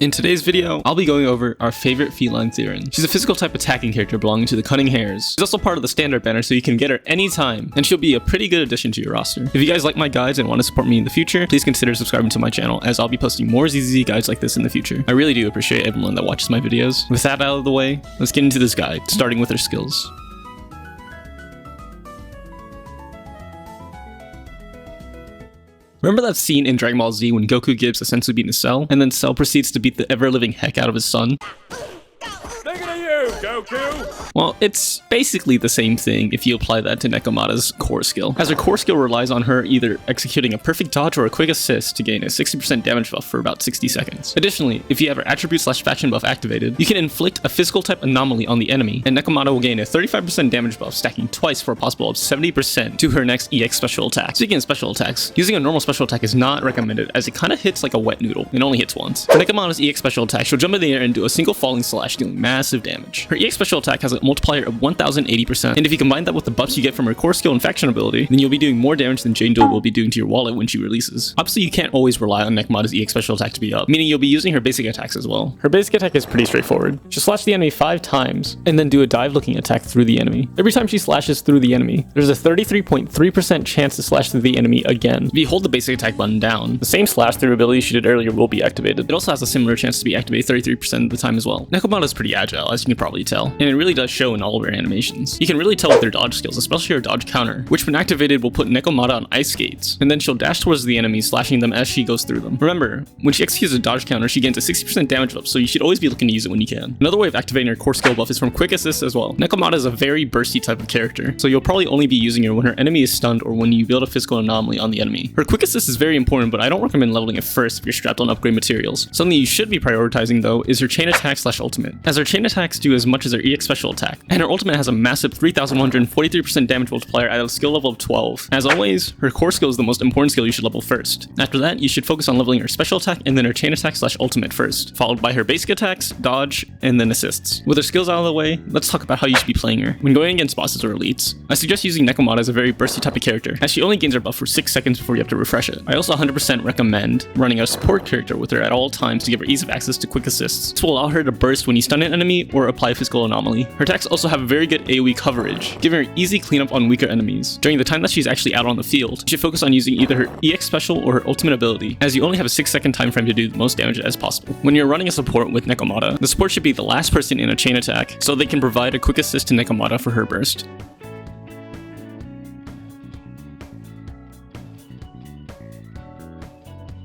In today's video, I'll be going over our favorite feline Theron. She's a physical type attacking character belonging to the Cunning Hares. She's also part of the standard banner, so you can get her anytime, and she'll be a pretty good addition to your roster. If you guys like my guides and want to support me in the future, please consider subscribing to my channel, as I'll be posting more ZZZ guides like this in the future. I really do appreciate everyone that watches my videos. With that out of the way, let's get into this guide, starting with her skills. Remember that scene in Dragon Ball Z when Goku gives a senzu bean to Cell, and then Cell proceeds to beat the ever-living heck out of his son? Look at you, Goku! Well, it's basically the same thing if you apply that to Nekomata's core skill, as her core skill relies on her either executing a perfect dodge or a quick assist to gain a 60% damage buff for about 60 seconds. Additionally, if you have her attribute/faction buff activated, you can inflict a physical type anomaly on the enemy, and Nekomata will gain a 35% damage buff, stacking twice for a possible of 70% to her next EX special attack. Speaking of special attacks, using a normal special attack is not recommended, as it kinda hits like a wet noodle. It only hits once. For Nekomata's EX special attack, she'll jump in the air and do a single falling slash, dealing massive damage. Her EX special attack has a multiplier of 1080%, and if you combine that with the buffs you get from her core skill and faction ability, then you'll be doing more damage than Jane Doe will be doing to your wallet when she releases. Obviously, you can't always rely on Nekomata's EX special attack to be up, meaning you'll be using her basic attacks as well. Her basic attack is pretty straightforward. She'll slash the enemy 5 times, and then do a dive-looking attack through the enemy. Every time she slashes through the enemy, there's a 33.3% chance to slash through the enemy again. If you hold the basic attack button down, the same slash through ability she did earlier will be activated. It also has a similar chance to be activated 33% of the time as well. Nekomata is pretty agile, as you can probably tell, and it really does show in all of her animations. You can really tell with their dodge skills, especially her dodge counter, which when activated will put Nekomata on ice skates, and then she'll dash towards the enemy, slashing them as she goes through them. Remember, when she executes a dodge counter, she gains a 60% damage buff, so you should always be looking to use it when you can. Another way of activating her core skill buff is from quick assists as well. Nekomata is a very bursty type of character, so you'll probably only be using her when her enemy is stunned or when you build a physical anomaly on the enemy. Her quick assist is very important, but I don't recommend leveling it first if you're strapped on upgrade materials. Something you should be prioritizing though is her chain attack/ultimate, as her chain attacks do as much as her EX special attack, and her ultimate has a massive 3143% damage multiplier at a skill level of 12. As always, her core skill is the most important skill you should level first. After that, you should focus on leveling her special attack and then her chain attack/ultimate first, followed by her basic attacks, dodge, and then assists. With her skills out of the way, let's talk about how you should be playing her. When going against bosses or elites, I suggest using Nekomata as a very bursty type of character, as she only gains her buff for 6 seconds before you have to refresh it. I also 100% recommend running a support character with her at all times to give her ease of access to quick assists. This will allow her to burst when you stun an enemy or apply a physical anomaly. Her attacks also have very good AoE coverage, giving her easy cleanup on weaker enemies. During the time that she's actually out on the field, you should focus on using either her EX special or her ultimate ability, as you only have a 6-second time frame to do the most damage as possible. When you're running a support with Nekomata, the support should be the last person in a chain attack, so they can provide a quick assist to Nekomata for her burst.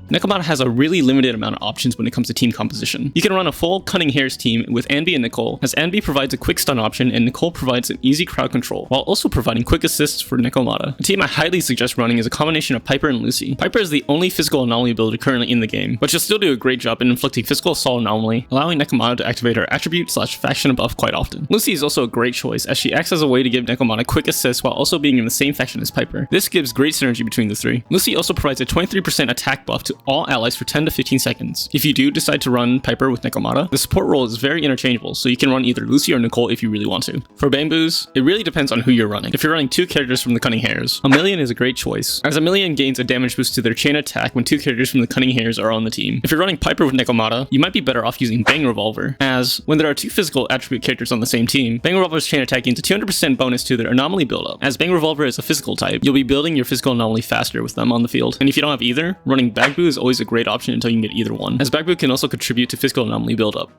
Nekomata has a really limited amount of options when it comes to team composition. You can run a full Cunning Hares team with Anby and Nicole, as Anby provides a quick stun option and Nicole provides an easy crowd control, while also providing quick assists for Nekomata. A team I highly suggest running is a combination of Piper and Lucy. Piper is the only physical anomaly ability currently in the game, but she'll still do a great job in inflicting physical assault anomaly, allowing Nekomata to activate her attribute/faction buff quite often. Lucy is also a great choice, as she acts as a way to give Nekomata quick assists while also being in the same faction as Piper. This gives great synergy between the three. Lucy also provides a 23% attack buff to all allies for 10 to 15 seconds. If you do decide to run Piper with Nekomata, the support role is very interchangeable, so you can run either Lucy or Nicole if you really want to. For Bamboos, it really depends on who you're running. If you're running 2 characters from the Cunning Hares, Aemilion is a great choice, as Aemilion gains a damage boost to their chain attack when 2 characters from the Cunning Hares are on the team. If you're running Piper with Nekomata, you might be better off using Bang Revolver, as when there are 2 physical attribute characters on the same team, Bang Revolver's chain attack gains a 200% bonus to their anomaly buildup. As Bang Revolver is a physical type, you'll be building your physical anomaly faster with them on the field. And if you don't have either, running Bagboo is always a great option until you can get either one, as Bagboo can also contribute to physical anomaly buildup.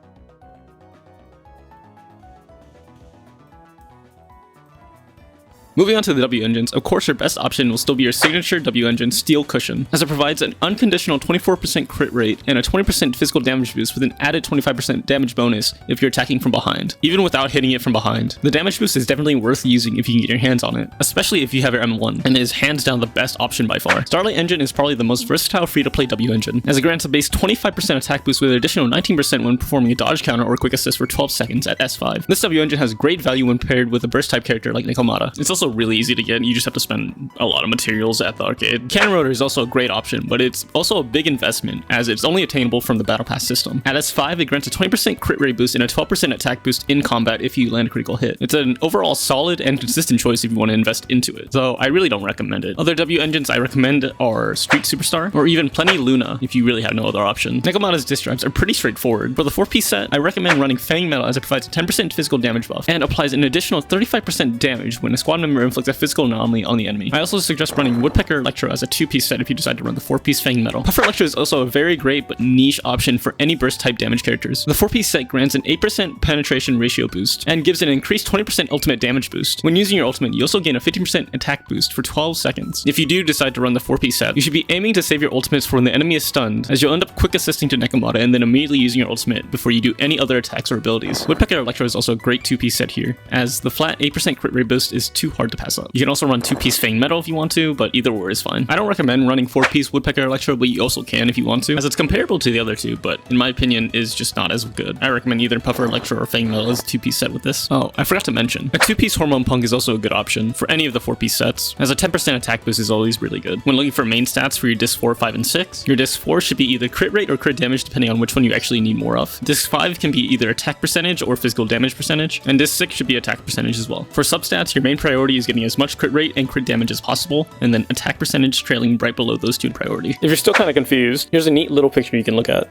Moving on to the W engines, of course your best option will still be your signature W engine, Steel Cushion, as it provides an unconditional 24% crit rate and a 20% physical damage boost with an added 25% damage bonus if you're attacking from behind. Even without hitting it from behind, the damage boost is definitely worth using if you can get your hands on it, especially if you have your M1, and it is hands down the best option by far. Starlight Engine is probably the most versatile free-to-play W engine, as it grants a base 25% attack boost with an additional 19% when performing a dodge counter or quick assist for 12 seconds at S5. This W engine has great value when paired with a burst type character like Nekomata. It's also also really easy to get. You just have to spend a lot of materials at the arcade. Cannon Rotor is also a great option, but it's also a big investment as it's only attainable from the Battle Pass system. At S5, it grants a 20% crit rate boost and a 12% attack boost in combat if you land a critical hit. It's an overall solid and consistent choice if you want to invest into it, so I really don't recommend it. Other W engines I recommend are Street Superstar or even Plenty Luna if you really have no other option. Nekomata's disc drives are pretty straightforward. For the 4-piece set, I recommend running Fang Metal as it provides a 10% physical damage buff and applies an additional 35% damage when a squad member inflicts a physical anomaly on the enemy. I also suggest running Woodpecker Electro as a 2-piece set if you decide to run the 4-piece Fang Metal. Puffer Electro is also a very great but niche option for any burst type damage characters. The 4-piece set grants an 8% penetration ratio boost and gives an increased 20% ultimate damage boost. When using your ultimate, you also gain a 15% attack boost for 12 seconds. If you do decide to run the 4-piece set, you should be aiming to save your ultimates for when the enemy is stunned, as you'll end up quick assisting to Nekomata and then immediately using your ultimate before you do any other attacks or abilities. Woodpecker Electro is also a great 2-piece set here, as the flat 8% crit rate boost is too hard to pass up. You can also run 2-piece Fang Metal if you want to, but either or is fine. I don't recommend running 4-piece Woodpecker Electro, but you also can if you want to, as it's comparable to the other two, but in my opinion is just not as good. I recommend either Puffer Electro or Fang Metal as a 2-piece set with this. Oh, I forgot to mention, a 2-piece Hormone Punk is also a good option for any of the 4-piece sets, as a 10% attack boost is always really good. When looking for main stats for your Disc 4, 5, and 6, your Disc 4 should be either crit rate or crit damage depending on which one you actually need more of. Disc 5 can be either attack percentage or physical damage percentage, and Disc 6 should be attack percentage as well. For substats, your main priority is getting as much crit rate and crit damage as possible, and then attack percentage trailing right below those two in priority. If you're still kind of confused, here's a neat little picture you can look at.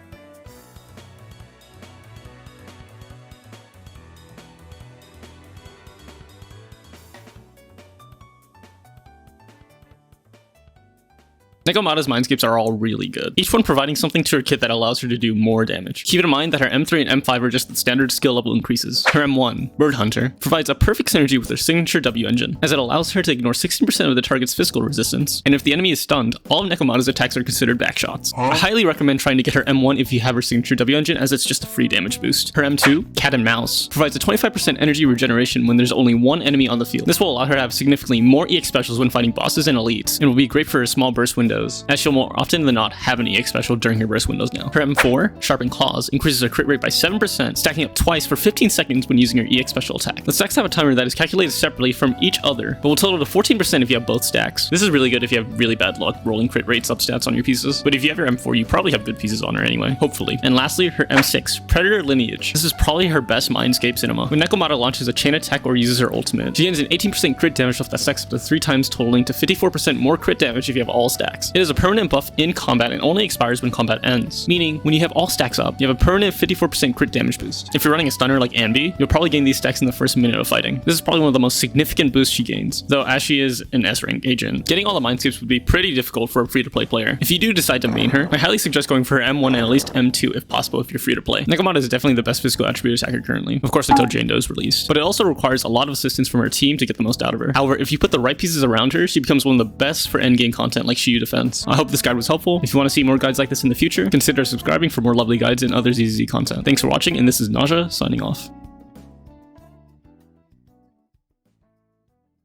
Nekomata's Mindscapes are all really good, each one providing something to her kit that allows her to do more damage. Keep in mind that her M3 and M5 are just the standard skill level increases. Her M1, Bird Hunter, provides a perfect synergy with her signature W engine, as it allows her to ignore 16% of the target's physical resistance, and if the enemy is stunned, all of Nekomata's attacks are considered backshots. I highly recommend trying to get her M1 if you have her signature W engine, as it's just a free damage boost. Her M2, Cat and Mouse, provides a 25% energy regeneration when there's only one enemy on the field. This will allow her to have significantly more EX specials when fighting bosses and elites, and will be great for her small burst windows, as she'll more often than not have an EX special during her burst windows now. Her M4, Sharpened Claws, increases her crit rate by 7%, stacking up twice for 15 seconds when using her EX special attack. The stacks have a timer that is calculated separately from each other, but will total to 14% if you have both stacks. This is really good if you have really bad luck rolling crit rate substats on your pieces, but if you have your M4, you probably have good pieces on her anyway, hopefully. And lastly, her M6, Predator Lineage. This is probably her best Mindscape cinema. When Nekomata launches a chain attack or uses her ultimate, she gains an 18% crit damage buff that stacks up to 3 times, totaling to 54% more crit damage if you have all stacks. It is a permanent buff in combat and only expires when combat ends, meaning when you have all stacks up, you have a permanent 54% crit damage boost. If you're running a stunner like Ambi, you'll probably gain these stacks in the first minute of fighting. This is probably one of the most significant boosts she gains, though as she is an S-rank agent, getting all the Mindscapes would be pretty difficult for a free-to-play player. If you do decide to main her, I highly suggest going for her M1 and at least M2 if possible if you're free-to-play. Nekomata is definitely the best physical attribute attacker currently, of course until Jane Doe is released, but it also requires a lot of assistance from her team to get the most out of her. However, if you put the right pieces around her, she becomes one of the best for endgame content like Shiyu Defense. I hope this guide was helpful. If you want to see more guides like this in the future, consider subscribing for more lovely guides and other ZZ content. Thanks for watching, and this is Naja signing off.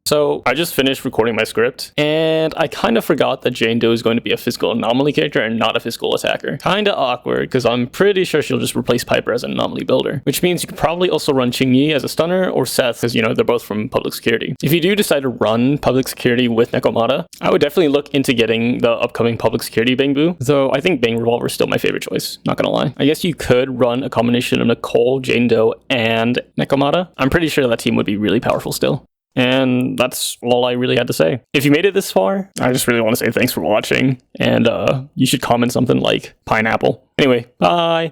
So I just finished recording my script, and I kind of forgot that Jane Doe is going to be a physical anomaly character and not a physical attacker. Kinda awkward, because I'm pretty sure she'll just replace Piper as an anomaly builder, which means you could probably also run Qingyi as a stunner, or Seth, because, you know, they're both from public security. If you do decide to run public security with Nekomata, I would definitely look into getting the upcoming public security Bang Boo, though I think Bang Revolver is still my favorite choice, not gonna lie. I guess you could run a combination of Nicole, Jane Doe, and Nekomata. I'm pretty sure that team would be really powerful still. And that's all I really had to say. If you made it this far, I just really want to say thanks for watching, and you should comment something like pineapple. Anyway, bye!